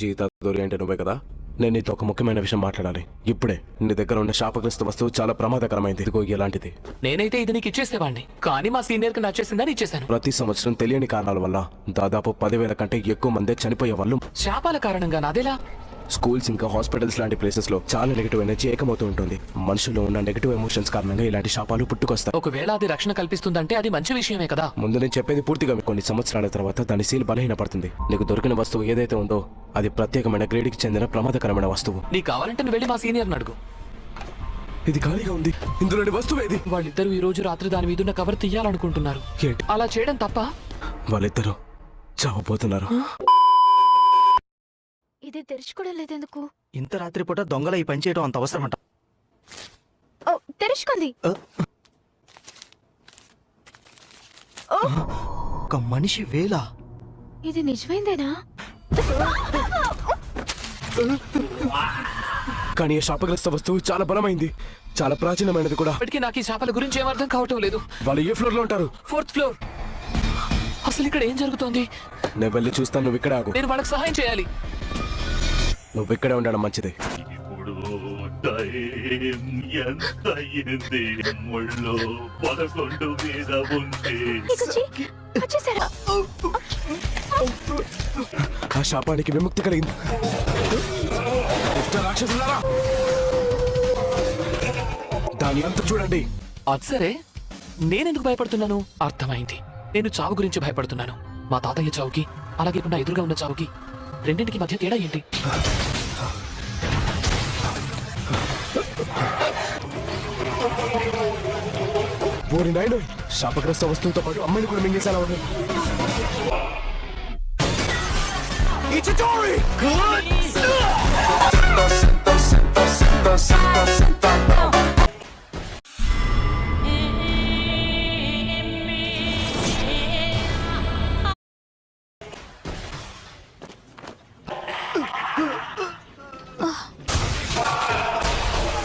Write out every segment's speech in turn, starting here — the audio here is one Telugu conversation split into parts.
జీతాదోరి అంటే నువ్వే కదా. నేను నీతో ఒక ముఖ్యమైన విషయం మాట్లాడాలి ఇప్పుడే. నీ దగ్గర ఉన్న శాపగ్రస్త వస్తువు చాలా ప్రమాదకరమైంది. ఇదిగో ఇలాంటిది. నేనైతే ఇది నీకు ఇచ్చేసేవాడిని, కానీ మా సీనియర్ కి నచ్చేసిందని ఇచ్చేసాను. ప్రతి సంవత్సరం తెలియని కారణాల వల్ల దాదాపు 10,000 కంటే ఎక్కువ మంది చనిపోయే వాళ్ళు. శాపాల కారణంగా నాదేలా? స్కూల్స్ ఇంకా హాస్పిటల్స్ లాంటి ప్లేసెస్ లో చాలా నెగిటివ్ ఎనర్జీ ఏకమవుతూ ఉంటుంది. మనుషుల్లో ఉన్న నెగిటివ్ ఎమోషన్స్ కారణంగా ఇలాంటి శాపాలు పుట్టుకొస్తాయి. ఒకవేళ అది రక్షణ కల్పిస్తుందంటే అది మంచి విషయమే కదా. ముందు నేను చెప్పేది పూర్తిగా కొన్ని సంవత్సరాల తర్వాత దాని సీల్ బలహీనపడుతుంది. నీకు దొరికిన వస్తువు ఏదైతే ఉందో అది ప్రత్యేకమైన గ్రేడ్ కి చెందిన ప్రమాదకరమైన వస్తువు. నీకు కావాలంటే నువ్వు వెళ్ళి మా సీనియర్ అడుగు. ఇది ఖాళీగా ఉంది, ఇందులోని వస్తువు ఏది? వాళ్ళిద్దరూ ఈ రోజు రాత్రి దాని మీద ఉన్న కవర్ తీయాలనుకుంటున్నారు. ఏంటి అలా చేయడం తప్ప? వాళ్ళిద్దరూ చావబోతున్నారు. ఇది తెరుచుకోవడం లేదెందుకు? ఇంత రాత్రిపూట దొంగల ఈ పని చేయడం అంత అవసరం అంట. ఓ తెరుచుకుంది. ఒక మనిషి వేళ. ఇది నిజమైందేనా? కానీ ఈ శాపగ్రస్త వస్తువు చాలా బలమైంది, చాలా ప్రాచీనమైనది కూడా. ఇప్పటికీ నాకు ఈ శాపాల గురించి ఏమర్థం కావటం లేదు. వాళ్ళు ఏ ఫ్లోర్ లో ఉంటారు? 4th floor. అసలు ఇక్కడ ఏం జరుగుతోంది? నేను వెళ్ళి చూస్తాను, నువ్వు ఇక్కడ ఆగు. నేను వాళ్ళకి సహాయం చేయాలి. నువ్వు ఇక్కడే ఉండడం మంచిది. ఇప్పుడు టైం ఎంత అయింది? ముళ్ళు 11 మీద ఉంది. వచ్చేసారా? ఆ శాపానికి విముక్తి కలిగింది. రాక్షసులారా, దాని అంత చూడండి. అది సరే, నేనెందుకు భయపడుతున్నాను? అర్థమైంది. నేను చావు గురించి భయపడుతున్నాను. మా తాతయ్య చావుకి, అలాగే నా ఎదురుగా ఉన్న చావుకి, రెండింటికి మధ్య తేడా ఏంటి? ఓరి నాయనో, శాపగ్రస్త వస్తువుతో పాటు అమ్మాయిని కూడా మింగేసేలా ఉంది.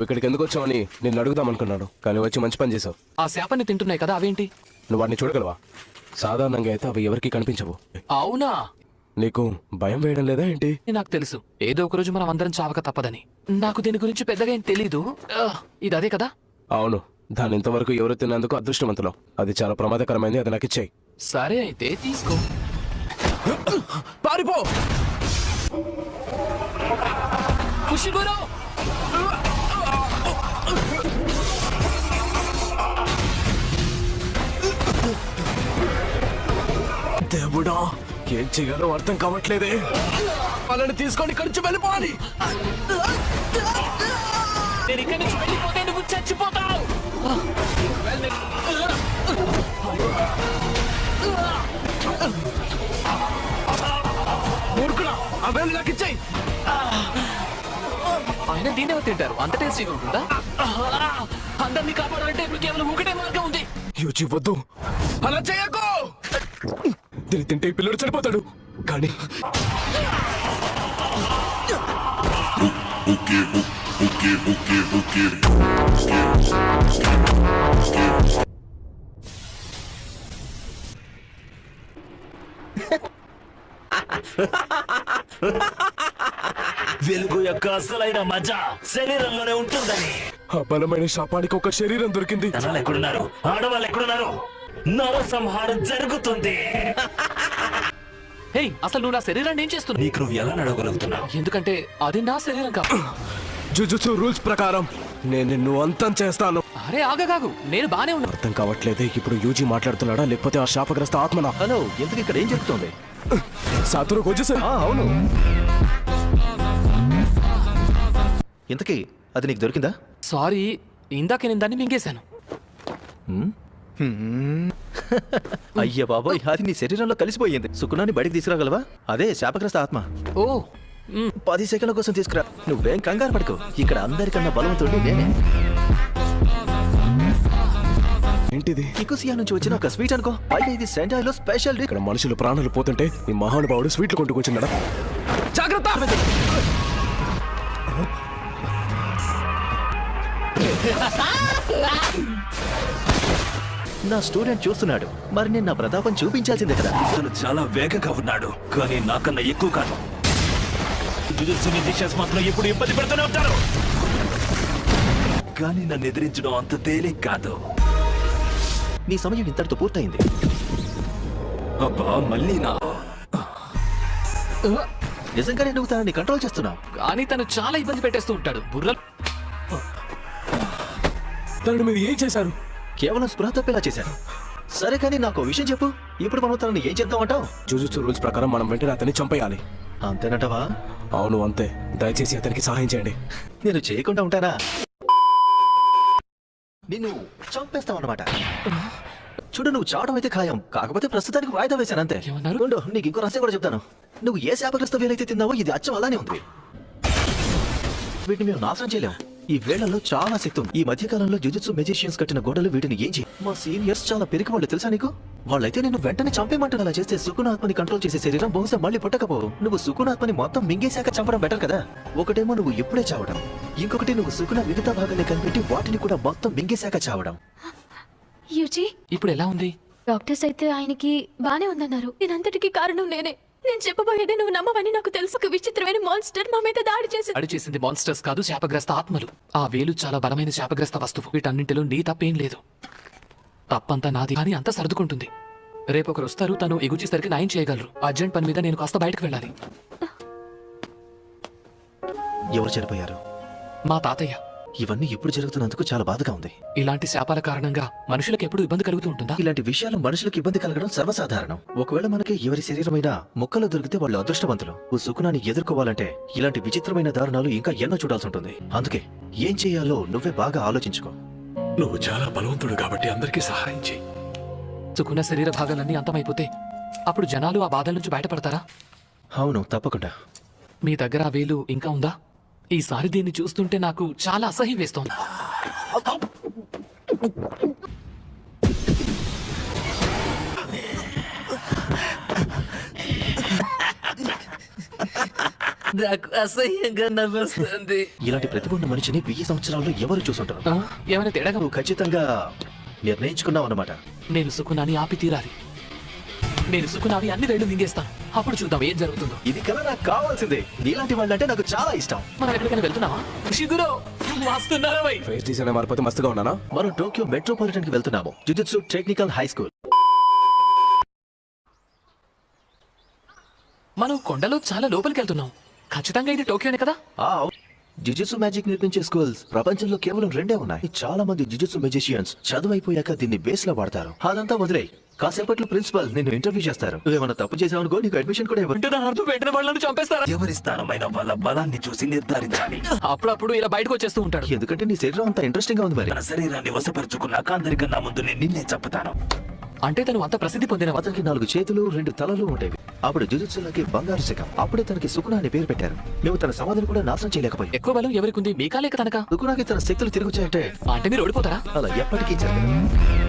ఇక్కడికి ఎందుకు వచ్చావని నేను అడుగుదాం అనుకున్నాను, కానీ వచ్చి మంచి పని చేసావు. ఆ శాపాన్ని తింటున్నాయి కదా, అవేంటి? నువ్వు వాడిని చూడగలవా? సాధారణంగా అయితే అవి ఎవరికి కనిపించవు. అవునా? నీకు భయం వేయడం లేదా ఏంటి? నాకు తెలుసు, ఏదో ఒక రోజు మనం అందరం చావక తప్పదని. నాకు దీని గురించి పెద్దగా ఏం తెలీదు. ఇది అదే కదా? అవును, దాన్ని ఇంతవరకు ఎవరు తిన్నందుకు అదృష్టవంతులు. అది చాలా ప్రమాదకరమైంది, అది నాకు ఇచ్చేయి. సరే అయితే తీసుకో. పారిపో! ఖుషిగురు! దేవుడా, ఏం చేయాలో అర్థం కావట్లేదే. వాళ్ళని తీసుకొని ఇక్కడి నుంచి వెళ్ళిపోవాలి. నేను ఇక్కడి నుంచి వెళ్ళిపోతే నువ్వు చచ్చిపోతావు. మూర్ఖుడా, ఆ వేలు నాకు ఇచ్చేయి. ఆయన దీన్ని తింటారు, అంత టేస్టీగా ఉంటుందా? అందరినీ కాపాడాలంటే ఇప్పుడు కేవలం ఒకటే మార్గం ఉంది. యూజీ వద్దు, అలా చేయకు. దీన్ని తింటే ఈ పిల్లడు చనిపోతాడు. కానీ వెలుగు యొక్క అసలైన మజా శరీరంలోనే ఉంటుందని. ఆ బలమైన శాపానికి ఒక శరీరం దొరికింది. జనాలు ఎక్కడున్నారు? ఆడవాళ్ళు ఎక్కడున్నారు? నరసంహారం జరుగుతుంది. హే, అసలు నువ్వు నా శరీరాన్ని ఏం చేస్తున్నావు? నీకు నువ్వు ఎలా నడవగలుగుతున్నావు? ఎందుకంటే అది నా శరీరం కాదు. జుజుత్సు రూల్స్ ప్రకారం నేను నిన్ను అంతం చేస్తాను. అరే ఆగగాగు, నేను బానే ఉన్నా. అర్థం కావట్లేదే, ఇప్పుడు యూజీ మాట్లాడుతున్నాడా లేకపోతే ఆ శాపగ్రస్త ఆత్మనా? హలో, ఎందుకు ఇక్కడ ఏం జరుగుతుంది? సాతురు వచ్చేసారు. అవును. ఇంతకీ అది నీకు దొరికిందా? సారీ, ఇందాక నేను దాన్ని మింగేశాను. అయ్య బాబోయ్, అది నీ శరీరంలో కలిసిపోయింది. సుకునాన్ని బయటికి తీసుకురాగలవా? అదే శాపగ్రస్త ఆత్మ. ఓ 10 సెకండ్ల కోసం తీసుకురా. నువ్వేం కంగారు పడుకో, ఇక్కడ అందరికన్నా బలవంతుడు నేనే. ఏంటిది? నికోసియా నుంచి వచ్చిన ఒక స్వీట్ అనుకో. పైగా ఇది సెండాయిలో స్పెషల్ డిష్. ఇక్కడ మనుషులు ప్రాణాలు పోతుంటే ఈ మహానుభావుడు స్వీట్లు కొంటూ కూర్చున్నాడా? జాగ్రత్త! నా స్టూడెంట్ చూస్తున్నాడు, మరి నేను నా ప్రతాపం చూపించాల్సిందే కదా. అతను చాలా వేగంగా ఉన్నాడు, కానీ నాకన్నా ఎక్కువ కాదు. జుజుత్సు మ్యాజిషియన్స్ మాత్రం ఎప్పుడు ఇబ్బంది పెడుతూనే ఉంటారు. కానీ నన్ను ఎదిరించడం అంత తేలిక కాదు. నీ సమయం ఇంతటితో పూర్తయింది. అబ్బా మళ్ళీ నా నిజంగానే నువ్వు తనని కంట్రోల్ చేస్తున్నావు. కానీ తను చాలా ఇబ్బంది పెట్టేస్తూ ఉంటాడు. బుర్రలు తనని మీరు ఏం చేశారు? కేవలం స్పృహ తప్పేలా చేశాను. సరే కానీ నాకు విషయం చెప్పు. ఇప్పుడు మనం తనని ఏం చేద్దామంటావు? జుజుత్సు రూల్స్ ప్రకారం మనం వెంటనే అతన్ని చంపేయాలి. అంతేనంటవా? అవును అంతే. దయచేసి అతనికి సహాయం చేయండి. నేను చేయకుండా ఉంటానా? నిన్ను చంపేస్తావన్నమాట. చూడు, నువ్వు చావడం అయితే ఖాయం. కాకపోతే ప్రస్తుతానికి వాయిదా వేశాను అంతే. ఏమన్నారు? ఉండు, నీకు ఇంకో రహస్యం కూడా చెప్తాను. నువ్వు ఏ శాపగ్రస్త వేలైతే తిన్నావో ఇది అచ్చం అలానే ఉంది. వీటిని మేము నాశనం చేయలేం. ఈ వేళల్లో చాలా శక్తి ఉంది. ఈ మధ్య కాలంలో జుజుత్సు మెజిషియన్స్ కట్టిన గోడలు వీటిని ఏం చేయి. మా సీనియర్స్ చాలా పెరిగి వాళ్ళు తెలుసా నీకు? వాళ్ళైతే నేను వెంటనే చంపేమంటారు. అలా చేస్తే సుకునాత్మని కంట్రోల్ చేసే శరీరం బహుశా మళ్ళీ పుట్టకపోవు. నువ్వు సుకునాత్మని మొత్తం మింగేశాక చంపడం బెటర్ కదా. ఒకటేమో నువ్వు ఇప్పుడే చావడం, ఇంకొకటి నువ్వు సుకున మిగతా భాగాన్ని కనిపెట్టి వాటిని కూడా మొత్తం మింగేశాక చావడం. యూజీ, ఇప్పుడు ఎలా ఉంది? డాక్టర్స్ అయితే ఆయనకి బానే ఉందన్నారు. దీనంతటికి కారణం నేనే. నేను చెప్పబోయేది నువ్వు నమ్మవని నాకు తెలుసు. ఒక విచిత్రమైన మాన్స్టర్ మా మీద దాడి చేసి దాడి చేసింది మాన్స్టర్స్ కాదు, శాపగ్రస్త ఆత్మలు. ఆ వేలు చాలా బలమైన శాపగ్రస్త వస్తువు. వీటన్నింటిలో నీ తప్పేం లేదు. తప్పంతా నాది, కానీ అంతా సర్దుకుంటుంది. రేపు ఒకరు వస్తారు, తను ఎగుచేసరికి న్యాయం చేయగలరు. అర్జెంట్ పని మీద నేను కాస్త బయటకు వెళ్ళాలి. ఎవరు చనిపోయారు? మా తాతయ్య. ఇవన్నీ ఇప్పుడు జరుగుతున్నందుకు చాలా బాధగా ఉంది. ఇలాంటి శాపాల కారణంగా మనుషులకు ఎప్పుడు ఇబ్బంది కలుగుతూ ఉంటుందా? ఇలాంటి విషయాలు మనుషులకు ఇబ్బంది కలగడం సర్వసాధారణం. ఒకవేళ మనకి ఎవరి శరీరమైనా ముక్కలు దొరికితే వాళ్ళు అదృష్టవంతులు. ఓ సుకునాన్ని ఎదుర్కోవాలంటే ఇలాంటి విచిత్రమైన దారుణాలు ఇంకా ఎన్నో చూడాల్సి ఉంటుంది. అందుకే ఏం చేయాలో నువ్వే బాగా ఆలోచించుకో. నువ్వు చాలా బలవంతుడు కాబట్టి అందరికీ సహాయం చేయి. సుకున్న శరీర భాగాలన్నీ అంతమైపోతే అప్పుడు జనాలు ఆ బాధల నుంచి బయటపడతారా? అవును, తప్పకుండా. మీ దగ్గర ఆ వేలు ఇంకా ఉందా? ఈసారి దీన్ని చూస్తుంటే నాకు చాలా అసహ్యం వేస్తోంది. నాకు అసహ్యంగా నవ్వొస్తుంది. ఇలాంటి ప్రతిభ ఉన్న మనిషిని 1000 సంవత్సరాల్లో ఎవరు చూసుంటారు? ఆ? ఏమైనా తేడాగా? నువ్వు ఖచ్చితంగా నిర్ణయించుకున్నావు అన్నమాట. నేను సుకునాని ఆపి తీరాలి. నేను సుకునావి అన్ని వేళ్ళు మింగేస్తాను. అప్పుడు చూద్దాం ఏం జరుగుతుందో. ఇది కల నాకు కావాల్సిందే. నీలాంటి వాళ్ళంటే నాకు చాలా ఇష్టం. మనం ఎక్కడికైనా వెళ్తున్నావా? షిగురో వస్తున్నారా భయ్? ఫేస్ డిజైన్ మారిపోతే మస్తుగా ఉన్నానా? మనం టోక్యో మెట్రోపాలిటన్ కి వెళ్తున్నాము. Jujutsu technical high school. మనం కొండలో చాలా లోపలికి వెళ్తున్నాం. ఖచ్చితంగా ఇది టోక్యోనే కదా? జుజుత్సు మ్యాజిక్ నేర్పించే స్కూల్స్ ప్రపంచంలో కేవలం 2 ఉన్నాయి. చాలా మంది జుజుత్సు మెజిషియన్స్ చదువు అయిపోయాక దీన్ని బేస్ లో వాడతారు. అదంతా వదిలే. కాసేపట్లో ప్రిన్సిపల్ నిన్ను ఇంటర్వ్యూ చేస్తారు. నువ్వేమన్నా తప్పు చేసావనుకో, నీకు అడ్మిషన్ కూడా ఇవ్వరు. అంటే దాని అర్థం వెంటనే వాళ్ళని చంపేస్తారా? ఎవరి స్థానమైన వాళ్ళ బలాన్ని చూసి నిర్ధారించాలి. అప్పుడప్పుడు ఇలా బయటకు వచ్చేస్తూ ఉంటాడు. ఎందుకంటే నీ శరీరం అంత ఇంట్రెస్టింగ్ గా ఉంది. మరి తన శరీరాన్ని వశపరుచుకున్నాక అందరికన్నా ముందు నేను నిన్నే చంపుతాను. అంటే తను అంత ప్రసిద్ధి పొందిన అతనికి 4 చేతులు 2 తలలు ఉండేవి. అప్పుడు జుజుత్సులకి బంగారు శకం. అప్పుడే తనకి సుకునా అని పేరు పెట్టారు. నువ్వు తన సమాధిని కూడా నాశనం చేయలేకపోయావు. ఎక్కువ బలం ఎవరికి ఉంది, మీకా లేక తనకా? సుకునాకి తన శక్తులు తిరిగొచ్చాయంటే అంటే మీరు ఓడిపోతారా? అలా ఎప్పటికీ జరగదు.